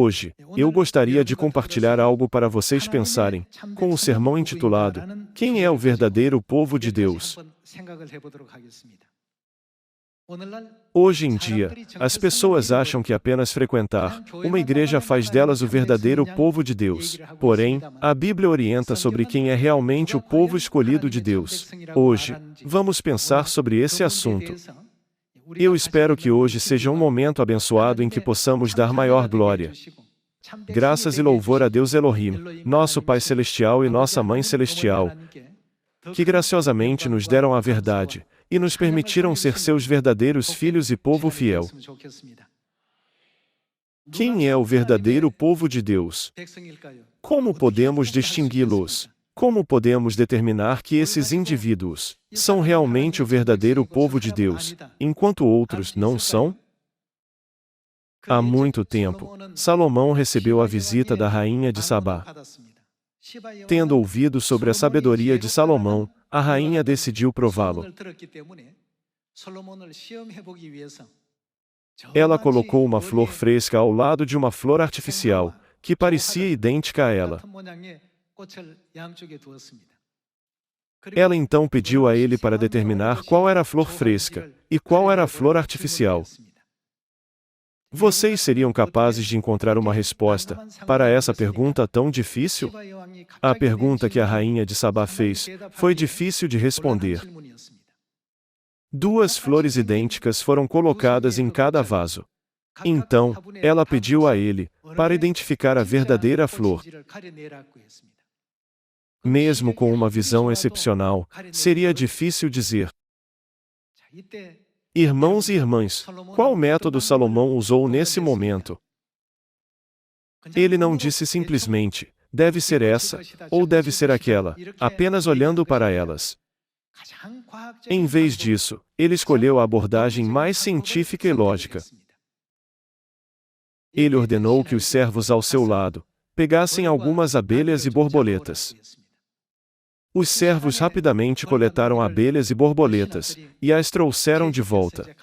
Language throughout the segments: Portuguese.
Hoje, eu gostaria de compartilhar algo para vocês pensarem, com o sermão intitulado Quem é o verdadeiro povo de Deus? Hoje em dia, as pessoas acham que apenas frequentar uma igreja faz delas o verdadeiro povo de Deus. Porém, a Bíblia orienta sobre quem é realmente o povo escolhido de Deus. Hoje, vamos pensar sobre esse assunto. Eu espero que hoje seja um momento abençoado em que possamos dar maior glória, graças e louvor a Deus Elohim, nosso Pai Celestial e nossa Mãe Celestial, que graciosamente nos deram a verdade e nos permitiram ser seus verdadeiros filhos e povo fiel. Quem é o verdadeiro povo de Deus? Como podemos distingui-los? Como podemos determinar que esses indivíduos são realmente o verdadeiro povo de Deus, enquanto outros não são? Há muito tempo, Salomão recebeu a visita da rainha de Sabá. Tendo ouvido sobre a sabedoria de Salomão, a rainha decidiu prová-lo. Ela colocou uma flor fresca ao lado de uma flor artificial, que parecia idêntica a ela. Ela então pediu a ele para determinar qual era a flor fresca e qual era a flor artificial. Vocês seriam capazes de encontrar uma resposta para essa pergunta tão difícil? A pergunta que a rainha de Sabá fez foi difícil de responder. Duas flores idênticas foram colocadas em cada vaso. Então, ela pediu a ele para identificar a verdadeira flor. Mesmo com uma visão excepcional, seria difícil dizer. Irmãos e irmãs, qual método Salomão usou nesse momento? Ele não disse simplesmente, deve ser essa, ou deve ser aquela, apenas olhando para elas. Em vez disso, ele escolheu a abordagem mais científica e lógica. Ele ordenou que os servos ao seu lado pegassem algumas abelhas e borboletas. Os servos rapidamente coletaram abelhas e borboletas, e as trouxeram de volta.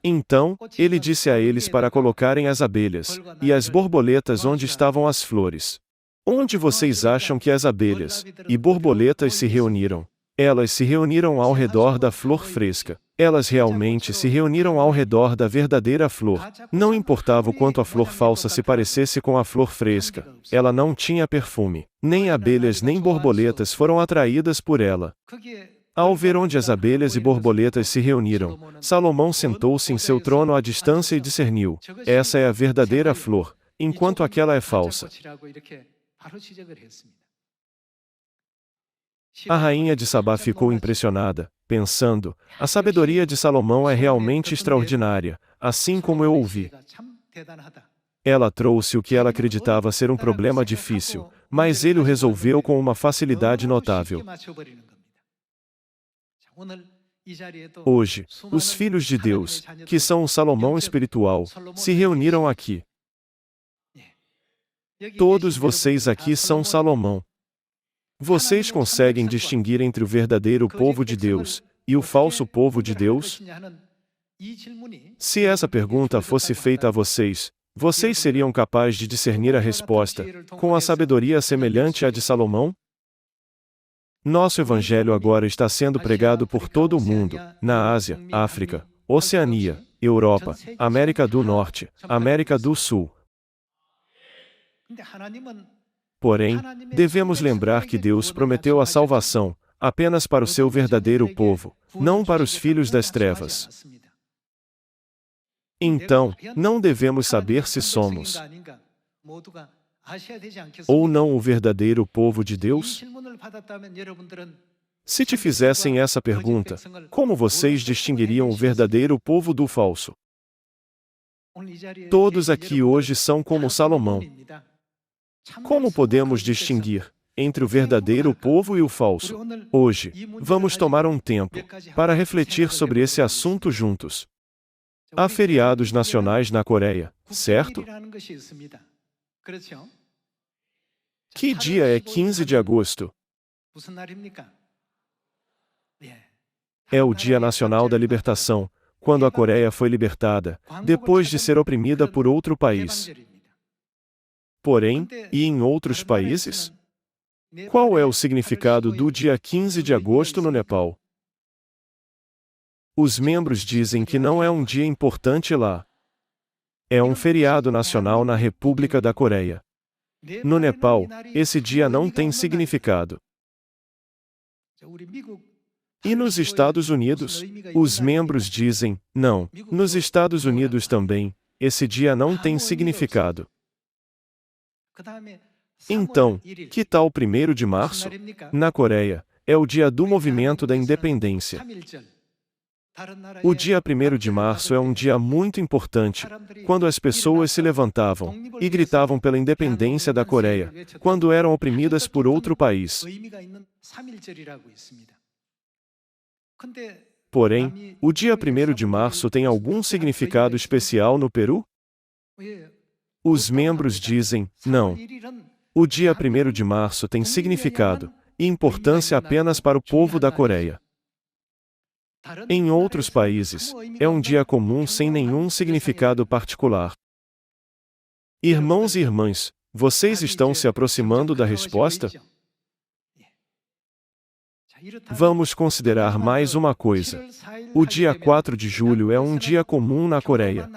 Então, ele disse a eles para colocarem as abelhas e as borboletas onde estavam as flores. Onde vocês acham que as abelhas e borboletas se reuniram? Elas se reuniram ao redor da flor fresca. Elas realmente se reuniram ao redor da verdadeira flor. Não importava o quanto a flor falsa se parecesse com a flor fresca, ela não tinha perfume. Nem abelhas nem borboletas foram atraídas por ela. Ao ver onde as abelhas e borboletas se reuniram, Salomão sentou-se em seu trono à distância e discerniu: essa é a verdadeira flor, enquanto aquela é falsa. A rainha de Sabá ficou impressionada, pensando, a sabedoria de Salomão é realmente extraordinária, assim como eu ouvi. Ela trouxe o que ela acreditava ser um problema difícil, mas ele o resolveu com uma facilidade notável. Hoje, os filhos de Deus, que são o Salomão espiritual, se reuniram aqui. Todos vocês aqui são Salomão. Vocês conseguem distinguir entre o verdadeiro povo de Deus e o falso povo de Deus? Se essa pergunta fosse feita a vocês, vocês seriam capazes de discernir a resposta com a sabedoria semelhante à de Salomão? Nosso evangelho agora está sendo pregado por todo o mundo, na Ásia, África, Oceania, Europa, América do Norte, América do Sul. Porém, devemos lembrar que Deus prometeu a salvação apenas para o seu verdadeiro povo, não para os filhos das trevas. Então, não devemos saber se somos ou não o verdadeiro povo de Deus? Se te fizessem essa pergunta, como vocês distinguiriam o verdadeiro povo do falso? Todos aqui hoje são como Salomão. Como podemos distinguir entre o verdadeiro povo e o falso? Hoje, vamos tomar um tempo para refletir sobre esse assunto juntos. Há feriados nacionais na Coreia, certo? Que dia é 15 de agosto? É o Dia Nacional da Libertação, quando a Coreia foi libertada, depois de ser oprimida por outro país. Porém, e em outros países? Qual é o significado do dia 15 de agosto no Nepal? Os membros dizem que não é um dia importante lá. É um feriado nacional na República da Coreia. No Nepal, esse dia não tem significado. E nos Estados Unidos? Os membros dizem, não. Nos Estados Unidos também, esse dia não tem significado. Então, que tal 1º de março? Na Coreia, é o dia do movimento da independência. O dia 1º de março é um dia muito importante, quando as pessoas se levantavam e gritavam pela independência da Coreia, quando eram oprimidas por outro país. Porém, o dia 1º de março tem algum significado especial no Peru? Os membros dizem, não. O dia 1º de março tem significado e importância apenas para o povo da Coreia. Em outros países, é um dia comum sem nenhum significado particular. Irmãos e irmãs, vocês estão se aproximando da resposta? Vamos considerar mais uma coisa. O dia 4 de julho é um dia comum na Coreia.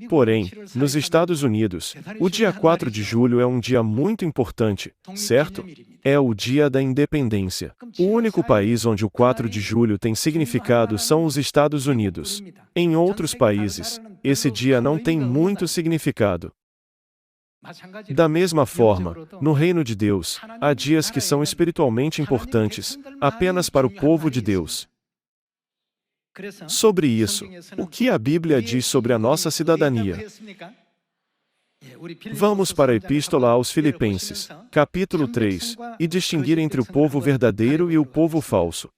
Porém, nos Estados Unidos, o dia 4 de julho é um dia muito importante, certo? É o dia da independência. O único país onde o 4 de julho tem significado são os Estados Unidos. Em outros países, esse dia não tem muito significado. Da mesma forma, no reino de Deus, há dias que são espiritualmente importantes, apenas para o povo de Deus. Sobre isso, o que a Bíblia diz sobre a nossa cidadania? Vamos para a Epístola aos Filipenses, capítulo 3, e distinguir entre o povo verdadeiro e o povo falso.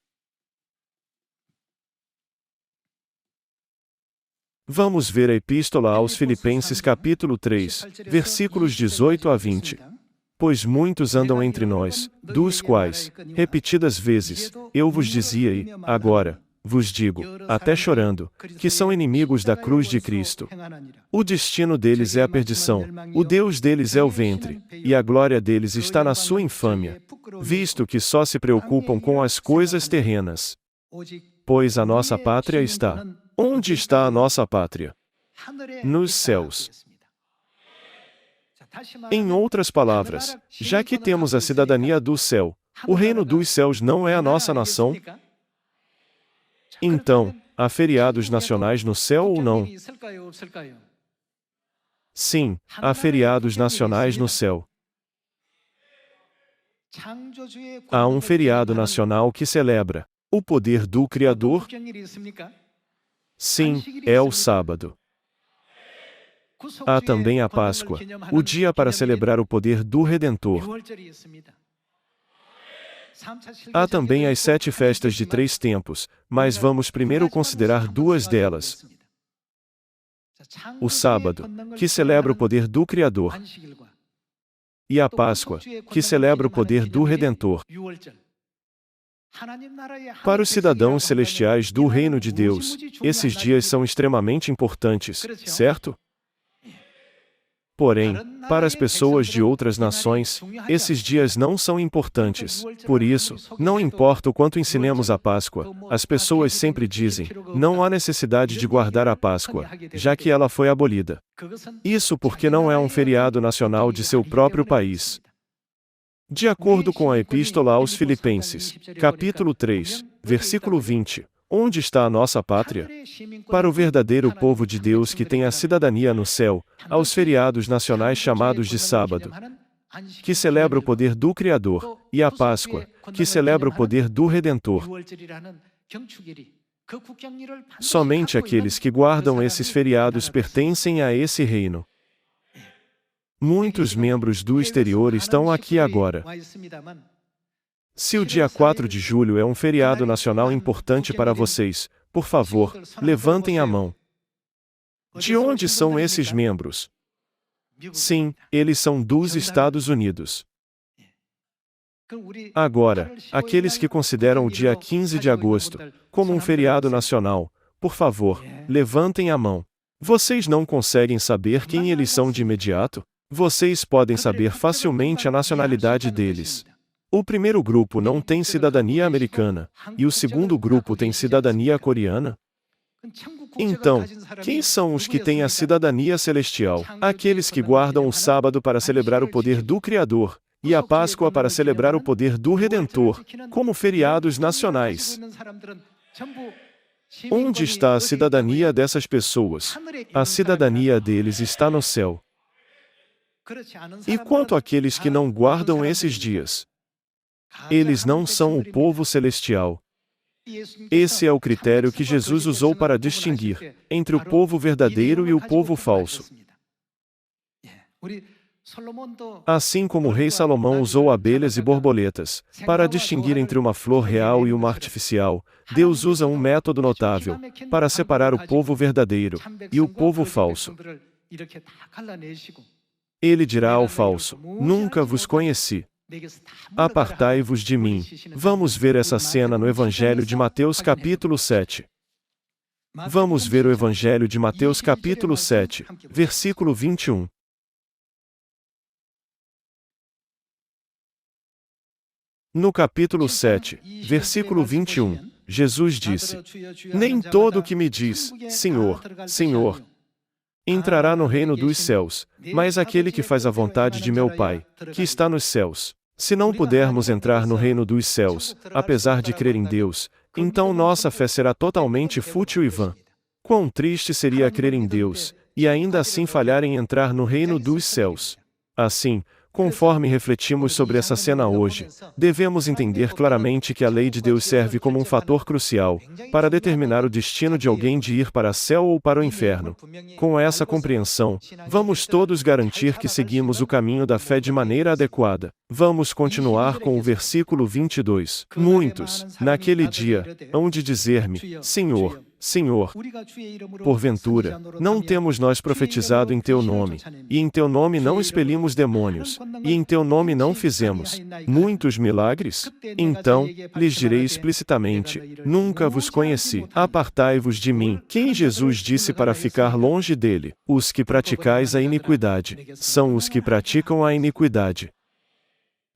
Vamos ver a Epístola aos Filipenses capítulo 3, versículos 18 a 20. Pois muitos andam entre nós, dos quais, repetidas vezes, eu vos dizia e, agora, vos digo, até chorando, que são inimigos da cruz de Cristo. O destino deles é a perdição, o Deus deles é o ventre, e a glória deles está na sua infâmia, visto que só se preocupam com as coisas terrenas. Pois a nossa pátria está. Onde está a nossa pátria? Nos céus. Em outras palavras, já que temos a cidadania do céu, o reino dos céus não é a nossa nação? Então, há feriados nacionais no céu ou não? Sim, há feriados nacionais no céu. Há um feriado nacional que celebra o poder do Criador? Sim, é o sábado. Há também a Páscoa, o dia para celebrar o poder do Redentor. Há também as 7 festas de 3 tempos, mas vamos primeiro considerar 2 delas. O sábado, que celebra o poder do Criador, e a Páscoa, que celebra o poder do Redentor. Para os cidadãos celestiais do reino de Deus, esses dias são extremamente importantes, certo? Porém, para as pessoas de outras nações, esses dias não são importantes. Por isso, não importa o quanto ensinemos a Páscoa, as pessoas sempre dizem, não há necessidade de guardar a Páscoa, já que ela foi abolida. Isso porque não é um feriado nacional de seu próprio país. De acordo com a Epístola aos Filipenses, capítulo 3, versículo 20, onde está a nossa pátria? Para o verdadeiro povo de Deus que tem a cidadania no céu, aos feriados nacionais chamados de sábado, que celebra o poder do Criador, e a Páscoa, que celebra o poder do Redentor. Somente aqueles que guardam esses feriados pertencem a esse reino. Muitos membros do exterior estão aqui agora. Se o dia 4 de julho é um feriado nacional importante para vocês, por favor, levantem a mão. De onde são esses membros? Sim, eles são dos Estados Unidos. Agora, aqueles que consideram o dia 15 de agosto como um feriado nacional, por favor, levantem a mão. Vocês não conseguem saber quem eles são de imediato? Vocês podem saber facilmente a nacionalidade deles. O primeiro grupo não tem cidadania americana, e o segundo grupo tem cidadania coreana. Então, quem são os que têm a cidadania celestial? Aqueles que guardam o sábado para celebrar o poder do Criador, e a Páscoa para celebrar o poder do Redentor, como feriados nacionais. Onde está a cidadania dessas pessoas? A cidadania deles está no céu. E quanto àqueles que não guardam esses dias? Eles não são o povo celestial. Esse é o critério que Jesus usou para distinguir entre o povo verdadeiro e o povo falso. Assim como o rei Salomão usou abelhas e borboletas para distinguir entre uma flor real e uma artificial, Deus usa um método notável para separar o povo verdadeiro e o povo falso. Ele dirá ao falso: nunca vos conheci. Apartai-vos de mim. Vamos ver essa cena no Evangelho de Mateus capítulo 7. Vamos ver o Evangelho de Mateus capítulo 7, versículo 21. No capítulo 7, versículo 21, Jesus disse: nem todo o que me diz, Senhor, Senhor, entrará no reino dos céus, mas aquele que faz a vontade de meu Pai, que está nos céus. Se não pudermos entrar no reino dos céus, apesar de crer em Deus, então nossa fé será totalmente fútil e vã. Quão triste seria crer em Deus, e ainda assim falhar em entrar no reino dos céus. Assim, conforme refletimos sobre essa cena hoje, devemos entender claramente que a lei de Deus serve como um fator crucial para determinar o destino de alguém de ir para o céu ou para o inferno. Com essa compreensão, vamos todos garantir que seguimos o caminho da fé de maneira adequada. Vamos continuar com o versículo 22. Muitos, naquele dia, hão de dizer-me: Senhor, Senhor, porventura, não temos nós profetizado em Teu nome, e em Teu nome não expelimos demônios, e em Teu nome não fizemos muitos milagres? Então, lhes direi explicitamente: nunca vos conheci, apartai-vos de mim. Quem Jesus disse para ficar longe dele? Os que praticais a iniquidade, são os que praticam a iniquidade.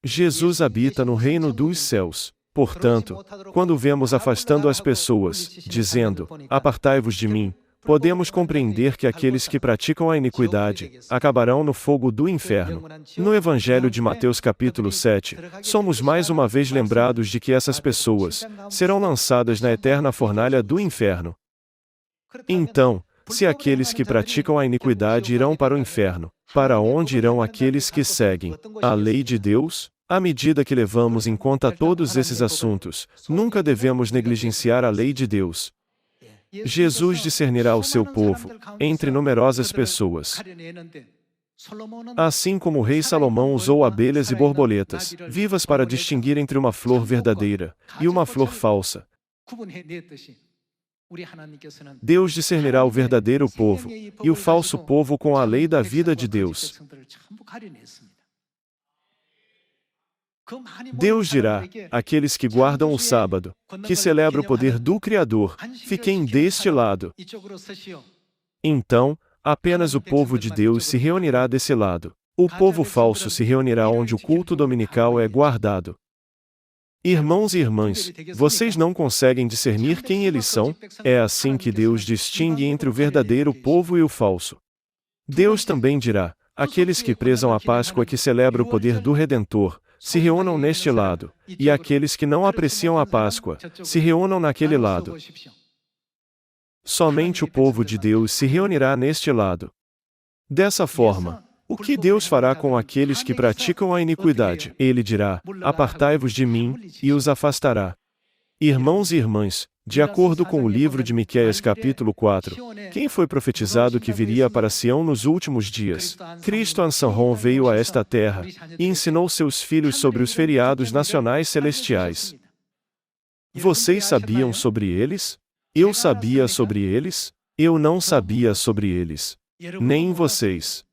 Jesus habita no reino dos céus. Portanto, quando vemos afastando as pessoas, dizendo: apartai-vos de mim, podemos compreender que aqueles que praticam a iniquidade acabarão no fogo do inferno. No Evangelho de Mateus capítulo 7, somos mais uma vez lembrados de que essas pessoas serão lançadas na eterna fornalha do inferno. Então, se aqueles que praticam a iniquidade irão para o inferno, para onde irão aqueles que seguem a lei de Deus? À medida que levamos em conta todos esses assuntos, nunca devemos negligenciar a lei de Deus. Jesus discernirá o seu povo entre numerosas pessoas. Assim como o rei Salomão usou abelhas e borboletas vivas para distinguir entre uma flor verdadeira e uma flor falsa, Deus discernirá o verdadeiro povo e o falso povo com a lei da vida de Deus. Deus dirá: aqueles que guardam o sábado, que celebram o poder do Criador, fiquem deste lado. Então, apenas o povo de Deus se reunirá desse lado. O povo falso se reunirá onde o culto dominical é guardado. Irmãos e irmãs, vocês não conseguem discernir quem eles são? É assim que Deus distingue entre o verdadeiro povo e o falso. Deus também dirá: aqueles que prezam a Páscoa, que celebram o poder do Redentor, se reúnam neste lado, e aqueles que não apreciam a Páscoa, se reúnam naquele lado. Somente o povo de Deus se reunirá neste lado. Dessa forma, o que Deus fará com aqueles que praticam a iniquidade? Ele dirá: apartai-vos de mim, e os afastará. Irmãos e irmãs, de acordo com o livro de Miqueias capítulo 4, quem foi profetizado que viria para Sião nos últimos dias? Cristo Ansanron veio a esta terra e ensinou seus filhos sobre os feriados nacionais celestiais. Vocês sabiam sobre eles? Eu sabia sobre eles? Eu não sabia sobre eles. Nem vocês.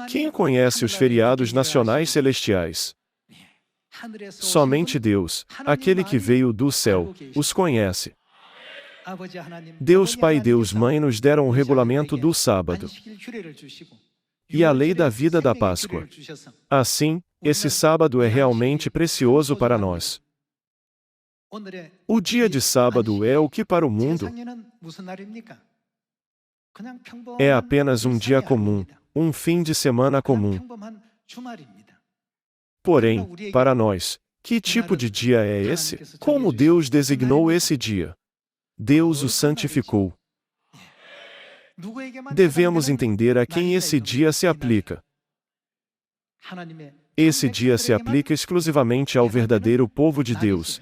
Quem conhece os feriados nacionais celestiais? Somente Deus, aquele que veio do céu, os conhece. Deus Pai e Deus Mãe nos deram o regulamento do sábado e a lei da vida da Páscoa. Assim, esse sábado é realmente precioso para nós. O dia de sábado é o que para o mundo é apenas um dia comum, um fim de semana comum. Porém, para nós, que tipo de dia é esse? Como Deus designou esse dia? Deus o santificou. Devemos entender a quem esse dia se aplica. Esse dia se aplica exclusivamente ao verdadeiro povo de Deus,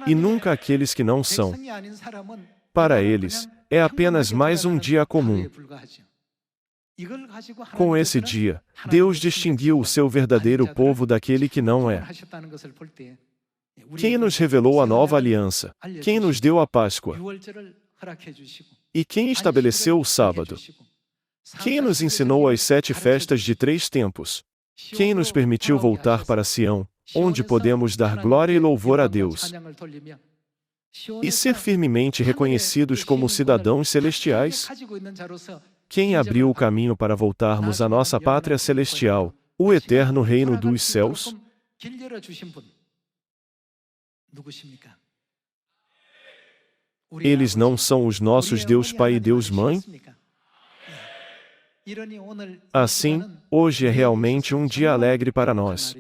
e nunca àqueles que não são. Para eles, é apenas mais um dia comum. Com esse dia, Deus distinguiu o seu verdadeiro povo daquele que não é. Quem nos revelou a nova aliança? Quem nos deu a Páscoa? E quem estabeleceu o sábado? Quem nos ensinou as 7 festas de 3 tempos? Quem nos permitiu voltar para Sião, onde podemos dar glória e louvor a Deus e ser firmemente reconhecidos como cidadãos celestiais? Quem abriu o caminho para voltarmos à nossa pátria celestial, o eterno reino dos céus? Eles não são os nossos Deus Pai e Deus Mãe? Assim, hoje é realmente um dia alegre para nós.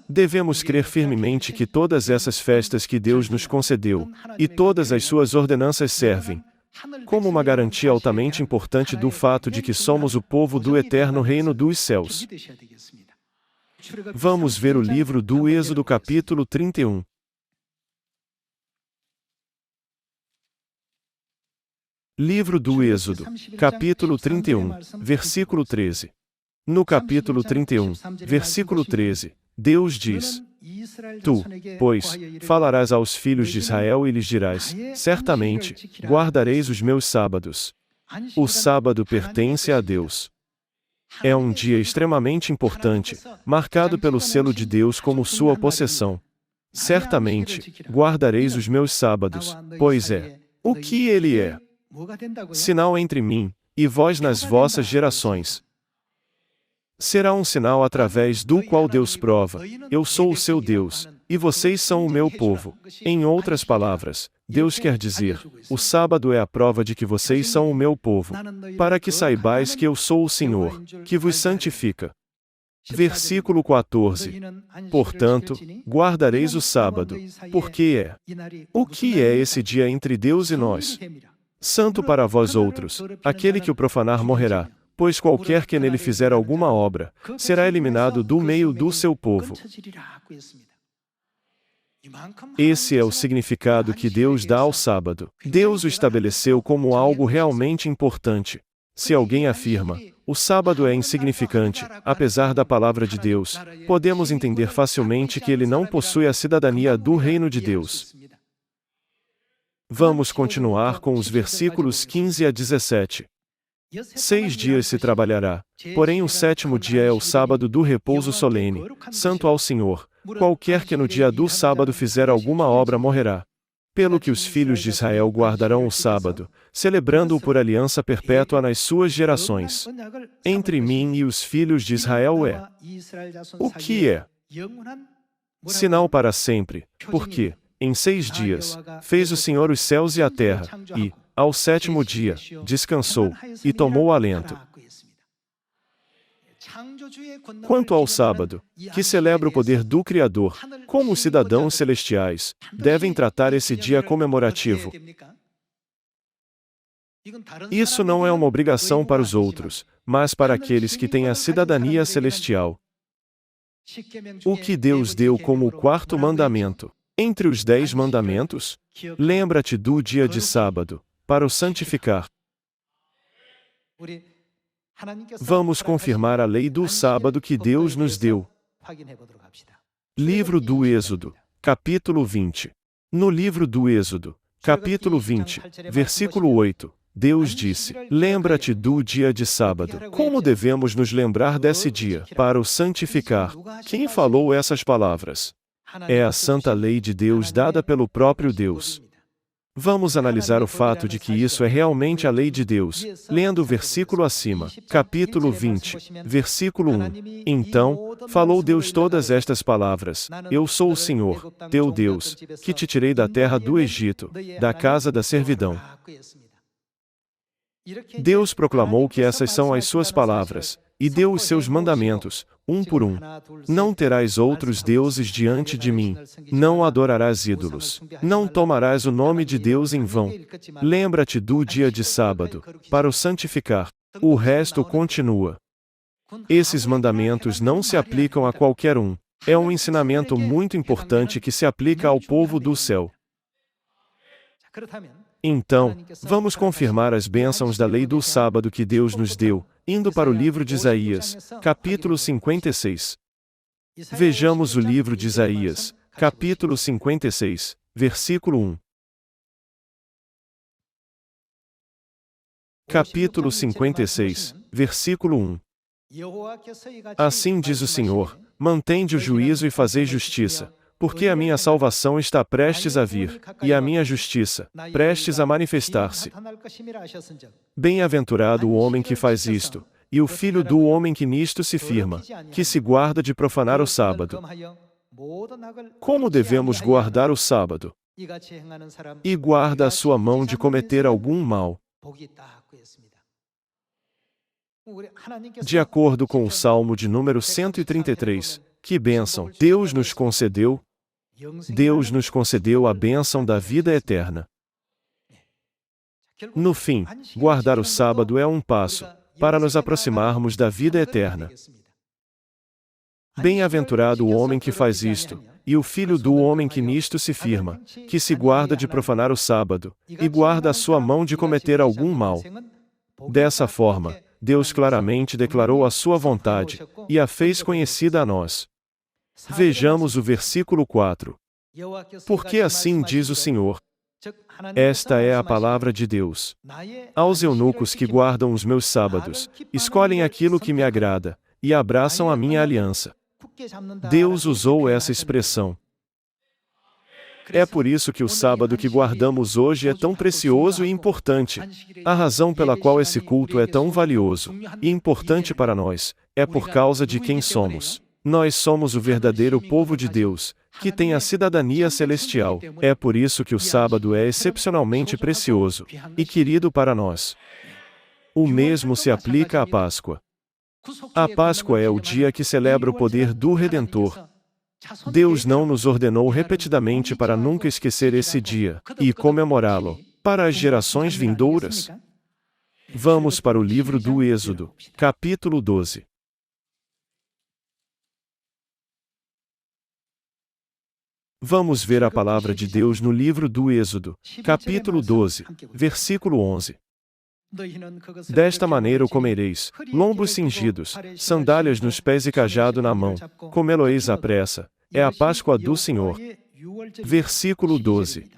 Devemos crer firmemente que todas essas festas que Deus nos concedeu, e todas as suas ordenanças servem como uma garantia altamente importante do fato de que somos o povo do eterno reino dos céus. Vamos ver o livro do Êxodo capítulo 31. Livro do Êxodo, capítulo 31, versículo 13. No capítulo 31, versículo 13, Deus diz: Tu, pois, falarás aos filhos de Israel e lhes dirás: certamente, guardareis os meus sábados. O sábado pertence a Deus. É um dia extremamente importante, marcado pelo selo de Deus como sua possessão. Certamente, guardareis os meus sábados, pois é o que ele é. Sinal entre mim e vós nas vossas gerações. Será um sinal através do qual Deus prova: eu sou o seu Deus, e vocês são o meu povo. Em outras palavras, Deus quer dizer: o sábado é a prova de que vocês são o meu povo, para que saibais que eu sou o Senhor, que vos santifica. Versículo 14. Portanto, guardareis o sábado, porque é. O que é esse dia entre Deus e nós? Santo para vós outros, aquele que o profanar morrerá, pois qualquer que nele fizer alguma obra, será eliminado do meio do seu povo. Esse é o significado que Deus dá ao sábado. Deus o estabeleceu como algo realmente importante. Se alguém afirma: o sábado é insignificante, apesar da palavra de Deus, podemos entender facilmente que ele não possui a cidadania do reino de Deus. Vamos continuar com os versículos 15 a 17. 6 dias se trabalhará, porém o 7º dia é o sábado do repouso solene, santo ao Senhor. Qualquer que no dia do sábado fizer alguma obra morrerá. Pelo que os filhos de Israel guardarão o sábado, celebrando-o por aliança perpétua nas suas gerações. Entre mim e os filhos de Israel é. O que é? Sinal para sempre, porque, em 6 dias, fez o Senhor os céus e a terra, e, ao 7º dia, descansou, e tomou alento. Quanto ao sábado, que celebra o poder do Criador, como os cidadãos celestiais, devem tratar esse dia comemorativo. Isso não é uma obrigação para os outros, mas para aqueles que têm a cidadania celestial. O que Deus deu como o 4º mandamento. Entre os 10 mandamentos, lembra-te do dia de sábado, para o santificar. Vamos confirmar a lei do sábado que Deus nos deu. Livro do Êxodo, capítulo 20. No livro do Êxodo, capítulo 20, versículo 8, Deus disse: lembra-te do dia de sábado. Como devemos nos lembrar desse dia, para o santificar? Quem falou essas palavras? É a santa lei de Deus dada pelo próprio Deus. Vamos analisar o fato de que isso é realmente a lei de Deus, lendo o versículo acima, capítulo 20, versículo 1. Então, falou Deus todas estas palavras: Eu sou o Senhor, teu Deus, que te tirei da terra do Egito, da casa da servidão. Deus proclamou que essas são as suas palavras, e deu os seus mandamentos, um por um. Não terás outros deuses diante de mim. Não adorarás ídolos. Não tomarás o nome de Deus em vão. Lembra-te do dia de sábado, para o santificar. O resto continua. Esses mandamentos não se aplicam a qualquer um. É um ensinamento muito importante que se aplica ao povo do céu. Então, vamos confirmar as bênçãos da lei do sábado que Deus nos deu, indo para o livro de Isaías, capítulo 56. Vejamos o livro de Isaías, capítulo 56, versículo 1. Capítulo 56, versículo 1. Assim diz o Senhor: mantende o juízo e fazei justiça, porque a minha salvação está prestes a vir, e a minha justiça, prestes a manifestar-se. Bem-aventurado o homem que faz isto, e o filho do homem que nisto se firma, que se guarda de profanar o sábado. Como devemos guardar o sábado? E guarda a sua mão de cometer algum mal. De acordo com o Salmo de número 133, que bênção Deus nos concedeu! Deus nos concedeu a bênção da vida eterna. No fim, guardar o sábado é um passo para nos aproximarmos da vida eterna. Bem-aventurado o homem que faz isto, e o filho do homem que nisto se firma, que se guarda de profanar o sábado, e guarda a sua mão de cometer algum mal. Dessa forma, Deus claramente declarou a sua vontade, e a fez conhecida a nós. Vejamos o versículo 4. Porque assim diz o Senhor: esta é a palavra de Deus. Aos eunucos que guardam os meus sábados, escolhem aquilo que me agrada, e abraçam a minha aliança. Deus usou essa expressão. É por isso que o sábado que guardamos hoje é tão precioso e importante. A razão pela qual esse culto é tão valioso e importante para nós é por causa de quem somos. Nós somos o verdadeiro povo de Deus, que tem a cidadania celestial. É por isso que o sábado é excepcionalmente precioso e querido para nós. O mesmo se aplica à Páscoa. A Páscoa é o dia que celebra o poder do Redentor. Deus não nos ordenou repetidamente para nunca esquecer esse dia e comemorá-lo para as gerações vindouras? Vamos para o livro do Êxodo, capítulo 12. Vamos ver a palavra de Deus no livro do Êxodo, capítulo 12, versículo 11. Desta maneira o comereis, lombos cingidos, sandálias nos pés e cajado na mão, comê-lo-eis à pressa, é a Páscoa do Senhor. Versículo 12.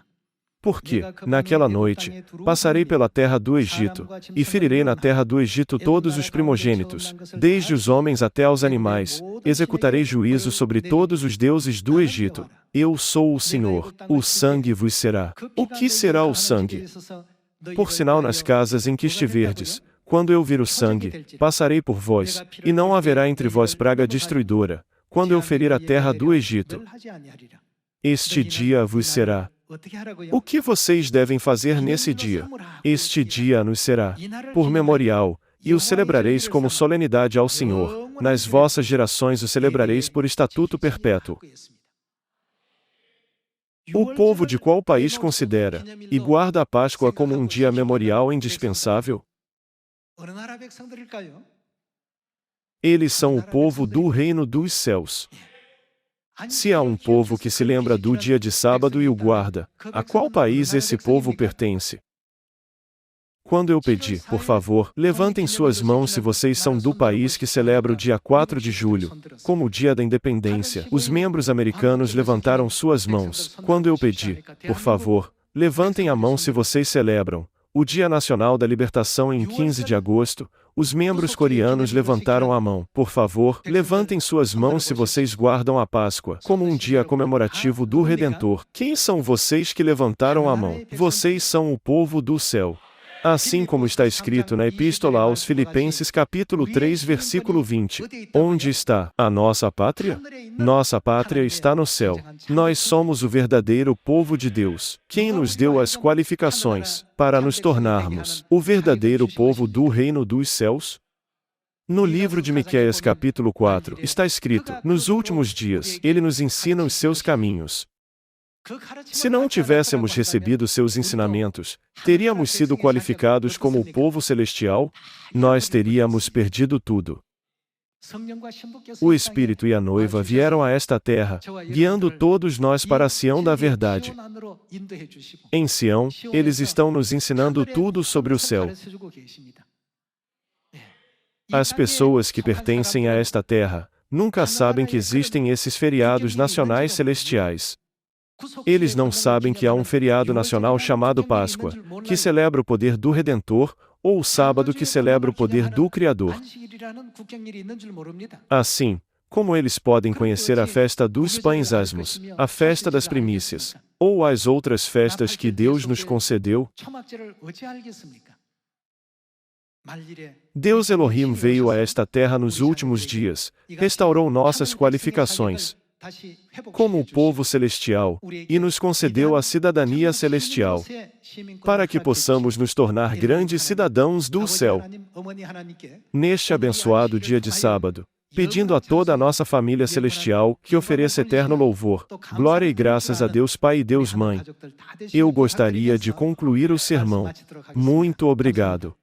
Porque, naquela noite, passarei pela terra do Egito, e ferirei na terra do Egito todos os primogênitos, desde os homens até aos animais, executarei juízo sobre todos os deuses do Egito. Eu sou o Senhor, o sangue vos será. O que será o sangue? Por sinal nas casas em que estiverdes, quando eu vir o sangue, passarei por vós, e não haverá entre vós praga destruidora, quando eu ferir a terra do Egito. Este dia vos será. O que vocês devem fazer nesse dia? Este dia nos será por memorial, e o celebrareis como solenidade ao Senhor. Nas vossas gerações o celebrareis por estatuto perpétuo. O povo de qual país considera e guarda a Páscoa como um dia memorial indispensável? Eles são o povo do reino dos céus. Se há um povo que se lembra do dia de sábado e o guarda, a qual país esse povo pertence? Quando eu pedi, por favor, levantem suas mãos se vocês são do país que celebra o dia 4 de julho, como o dia da independência, os membros americanos levantaram suas mãos. Quando eu pedi, por favor, levantem a mão se vocês celebram o Dia Nacional da Libertação em 15 de agosto, Os membros coreanos levantaram a mão. Por favor, levantem suas mãos se vocês guardam a Páscoa, como um dia comemorativo do Redentor. Quem são vocês que levantaram a mão? Vocês são o povo do céu. Assim como está escrito na Epístola aos Filipenses capítulo 3 versículo 20. Onde está a nossa pátria? Nossa pátria está no céu. Nós somos o verdadeiro povo de Deus. Quem nos deu as qualificações para nos tornarmos o verdadeiro povo do reino dos céus? No livro de Miqueias capítulo 4, está escrito: nos últimos dias, ele nos ensina os seus caminhos. Se não tivéssemos recebido seus ensinamentos, teríamos sido qualificados como o povo celestial? Nós teríamos perdido tudo. O Espírito e a noiva vieram a esta terra, guiando todos nós para a Sião da verdade. Em Sião, eles estão nos ensinando tudo sobre o céu. As pessoas que pertencem a esta terra nunca sabem que existem esses feriados nacionais celestiais. Eles não sabem que há um feriado nacional chamado Páscoa, que celebra o poder do Redentor, ou o sábado que celebra o poder do Criador. Assim, como eles podem conhecer a festa dos pães asmos, a festa das primícias, ou as outras festas que Deus nos concedeu? Deus Elohim veio a esta terra nos últimos dias, restaurou nossas qualificações como o povo celestial, e nos concedeu a cidadania celestial, para que possamos nos tornar grandes cidadãos do céu. Neste abençoado dia de sábado, pedindo a toda a nossa família celestial que ofereça eterno louvor, glória e graças a Deus Pai e Deus Mãe, eu gostaria de concluir o sermão. Muito obrigado.